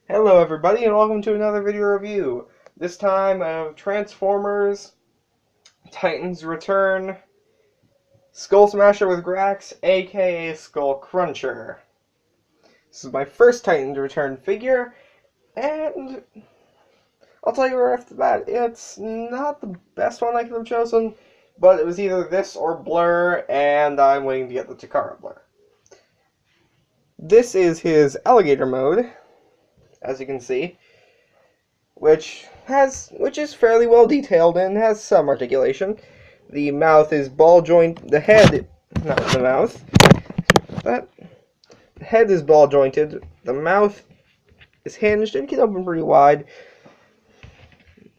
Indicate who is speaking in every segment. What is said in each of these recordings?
Speaker 1: Hello everybody and welcome to another video review. This time of Transformers, Titans Return, Skullsmasher with Grax, aka Skullcruncher. This is my first Titans Return figure, and I'll tell you right off the bat, it's not the best one I could have chosen, but it was either this or Blur, and I'm waiting to get the Takara Blur. This is his alligator mode, as you can see, which is fairly well detailed and has some articulation. The mouth is ball joint. The head, not the mouth. The head is ball jointed. The mouth is hinged and can open pretty wide.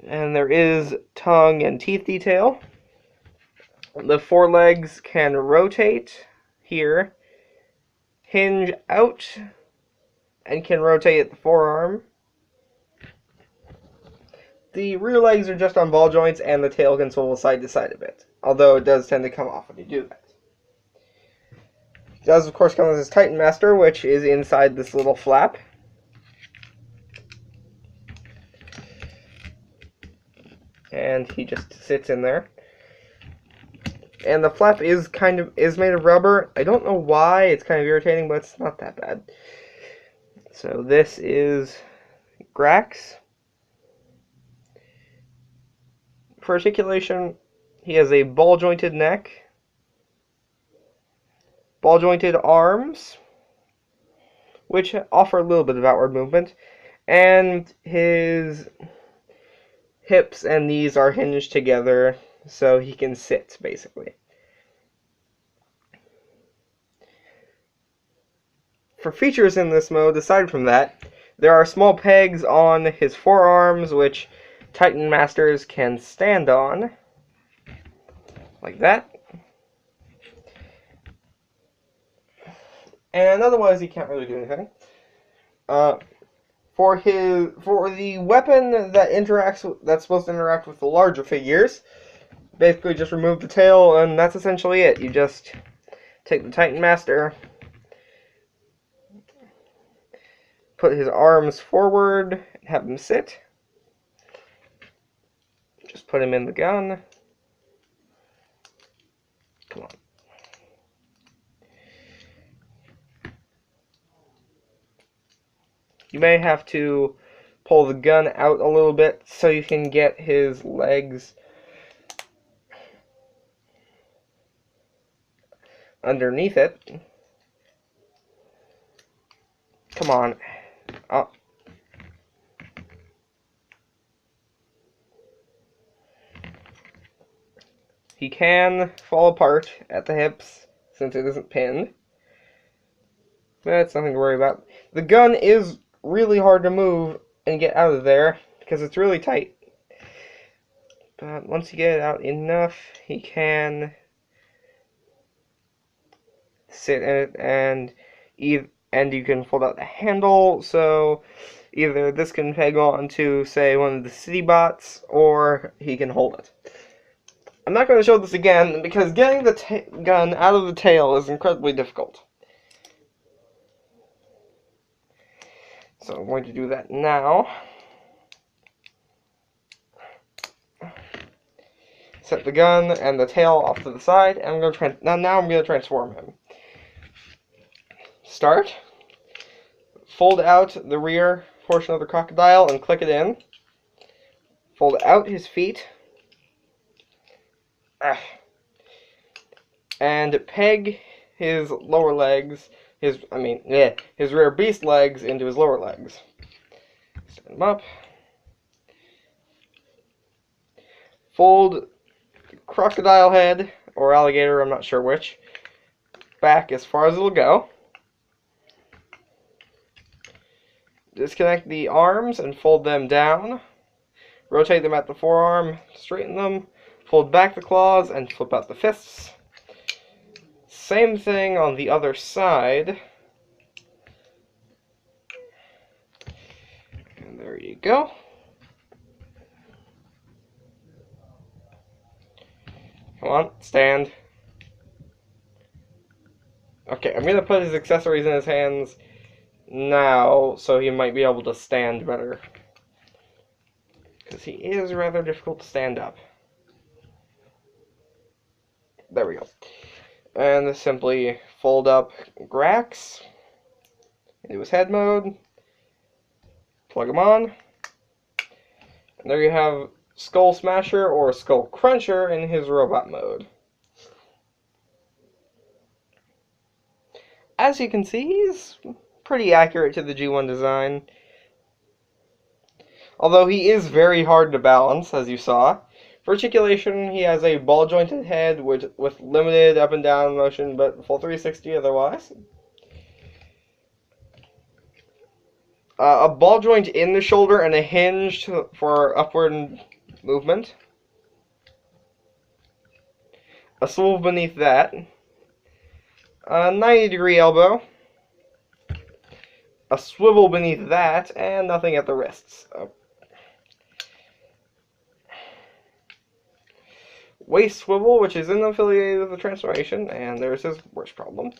Speaker 1: And there is tongue and teeth detail. The forelegs can rotate here, hinge out, and can rotate at the forearm. The rear legs are just on ball joints, and the tail can swivel side to side a bit, although it does tend to come off when you do that. It does, of course, come with his Titan Master, which is inside this little flap. And he just sits in there. And the flap is made of rubber. I don't know why, it's kind of irritating, but it's not that bad. So this is Grax. For articulation, he has a ball-jointed neck, ball-jointed arms, which offer a little bit of outward movement, and his hips and knees are hinged together so he can sit, basically. For features in this mode, aside from that, there are small pegs on his forearms, which Titan Masters can stand on, like that. And otherwise, he can't really do anything. For the weapon that's supposed to interact with the larger figures, basically just remove the tail, and that's essentially it. You just take the Titan Master, put his arms forward, and have him sit. Just put him in the gun. Come on. You may have to pull the gun out a little bit so you can get his legs underneath it. Come on. Oh. He can fall apart at the hips, since it isn't pinned. That's nothing to worry about. The gun is really hard to move and get out of there, because it's really tight. But once you get it out enough, he can sit in it, and you can fold out the handle, so either this can peg on to, say, one of the city bots, or he can hold it. I'm not going to show this again, because getting the gun out of the tail is incredibly difficult. So I'm going to do that now. Set the gun and the tail off to the side, and now I'm going to transform him. Start. Fold out the rear portion of the crocodile and click it in. Fold out his feet. And peg his lower legs, his rear beast legs into his lower legs. Stand him up. Fold crocodile head, or alligator, I'm not sure which, back as far as it'll go. Disconnect the arms and fold them down. Rotate them at the forearm, straighten them. Fold back the claws and flip out the fists. Same thing on the other side. And there you go. Come on, stand. Okay, I'm going to put his accessories in his hands now, so he might be able to stand better. Because he is rather difficult to stand up. There we go. And simply fold up Grax into his head mode. Plug him on. And there you have Skullsmasher or Skullcruncher in his robot mode. As you can see, he's pretty accurate to the G1 design. Although he is very hard to balance, as you saw. For articulation, he has a ball-jointed head with limited up and down motion, but full 360 otherwise. A ball joint in the shoulder and a hinge for upward movement. A swivel beneath that. A 90-degree elbow. A swivel beneath that, and nothing at the wrists. Waist swivel, which is unaffiliated with the transformation, and there's his worst problem.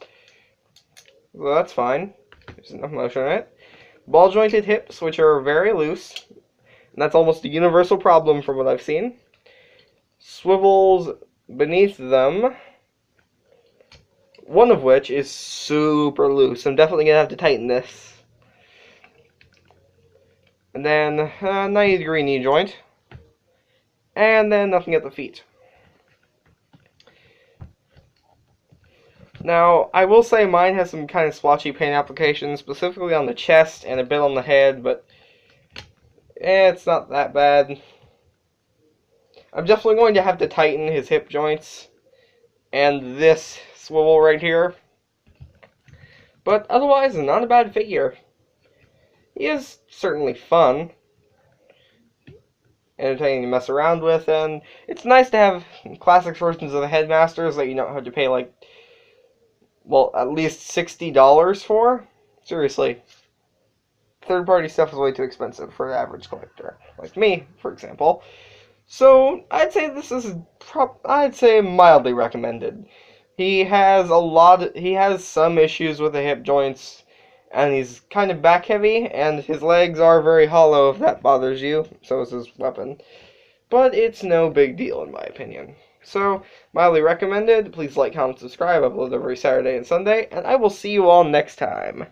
Speaker 1: So that's fine. There's enough motion in it. Ball jointed hips, which are very loose, and that's almost a universal problem from what I've seen. Swivels beneath them, one of which is super loose. I'm definitely going to have to tighten this. And then 90-degree knee joint, and then nothing at the feet. Now, I will say mine has some kind of splotchy paint applications, specifically on the chest and a bit on the head, but it's not that bad. I'm definitely going to have to tighten his hip joints and this swivel right here. But otherwise, not a bad figure. He is certainly fun, entertaining to mess around with, and it's nice to have classic versions of the Headmasters that you don't have to pay like, well, at least $60 for. Seriously. Third-party stuff is way too expensive for an average collector, like me, for example. So, I'd say this is, mildly recommended. He has some issues with the hip joints, and he's kind of back-heavy, and his legs are very hollow if that bothers you. So is his weapon. But it's no big deal, in my opinion. So, mildly recommended. Please like, comment, subscribe. I upload every Saturday and Sunday, and I will see you all next time.